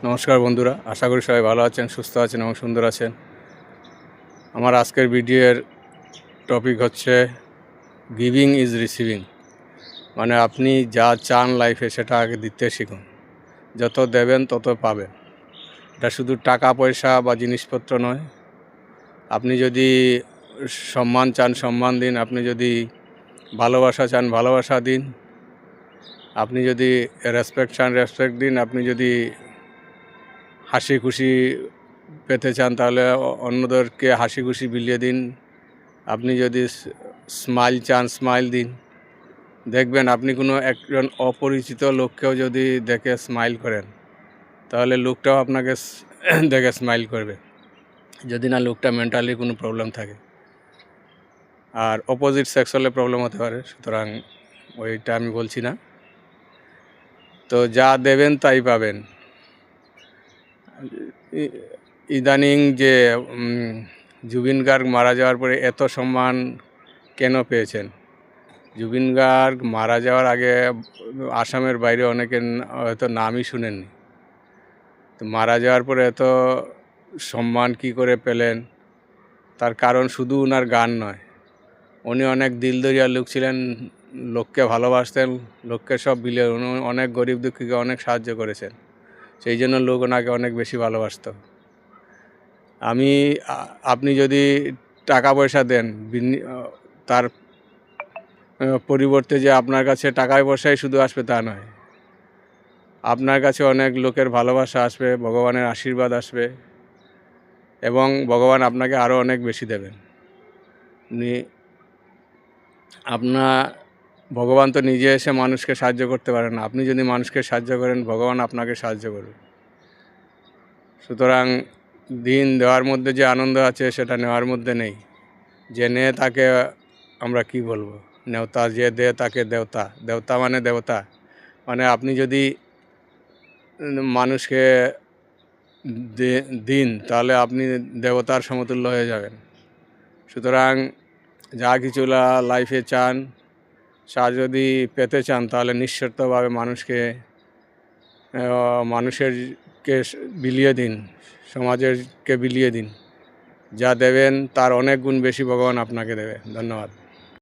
নমস্কার বন্ধুরা, আশা করি সবাই ভালো আছেন, সুস্থ আছেন এবং সুন্দর আছেন। আমার আজকের ভিডিওর টপিক হচ্ছে গিভিং ইজ রিসিভিং। মানে আপনি যা চান লাইফে সেটা আগে দিতে শিখুন। যত দেবেন তত পাবেন। এটা শুধু টাকা পয়সা বা জিনিসপত্র নয়। আপনি যদি সম্মান চান সম্মান দিন, আপনি যদি ভালোবাসা চান ভালোবাসা দিন, আপনি যদি রেসপেক্ট চান রেসপেক্ট দিন, আপনি যদি হাসি খুশি পেতে চান তাহলে অন্যদেরকে হাসি খুশি বিলিয়ে দিন। আপনি যদি স্মাইল চান স্মাইল দিন। দেখবেন আপনি কোনো একজন অপরিচিত লোককেও যদি দেখে স্মাইল করেন তাহলে লোকটাও আপনাকে দেখে স্মাইল করবে, যদি না লোকটা মেন্টালি কোনো প্রবলেম থাকে। আর অপোজিট সেক্স হলে প্রবলেম হতে পারে, সুতরাং ওইটা আমি বলছি না। তো যা দেবেন তাই পাবেন। ইদানিং যে জুবিন গার্গ মারা যাওয়ার পরে এত সম্মান কেন পেয়েছেন? জুবিন গার্গ মারা যাওয়ার আগে আসামের বাইরে অনেকে হয়তো নামই শুনেননি। তো মারা যাওয়ার পরে এত সম্মান কি করে পেলেন? তার কারণ শুধু ওনার গান নয়, উনি অনেক দিলদরিয়া লোক ছিলেন, লোককে ভালোবাসতেন, লোককে সব বিলে উনি অনেক গরিব দুঃখীকে অনেক সাহায্য করেছেন, সেই জন্য লোক ওনাকে অনেক বেশি ভালোবাসত। আপনি যদি টাকা পয়সা দেন, তার পরিবর্তে যে আপনার কাছে টাকা পয়সাই শুধু আসবে তা নয়, আপনার কাছে অনেক লোকের ভালোবাসা আসবে, ভগবানের আশীর্বাদ আসবে এবং ভগবান আপনাকে আরও অনেক বেশি দেবেন। ভগবান তো নিজে এসে মানুষকে সাহায্য করতে পারেন না, আপনি যদি মানুষকে সাহায্য করেন ভগবান আপনাকে সাহায্য করবে। সুতরাং দিন দেওয়ার মধ্যে যে আনন্দ আছে সেটা নেওয়ার মধ্যে নেই। যে নেয় তাকে আমরা কি বলবো, নেওতা। যে দেয় তাকে দেবতা। দেবতা মানে দেবতা, মানে আপনি যদি মানুষকে দিন তাহলে আপনি দেবতার সমতুল্য হয়ে যাবেন। সুতরাং যা কিছু লাইফে চান যদি পেতে চান তাহলে নিঃশর্তভাবে মানুষেরকে বিলিয়ে দিন, সমাজেরকে বিলিয়ে দিন। যা দেবেন তার অনেক গুণ বেশি ভগবান আপনাকে দেবে। ধন্যবাদ।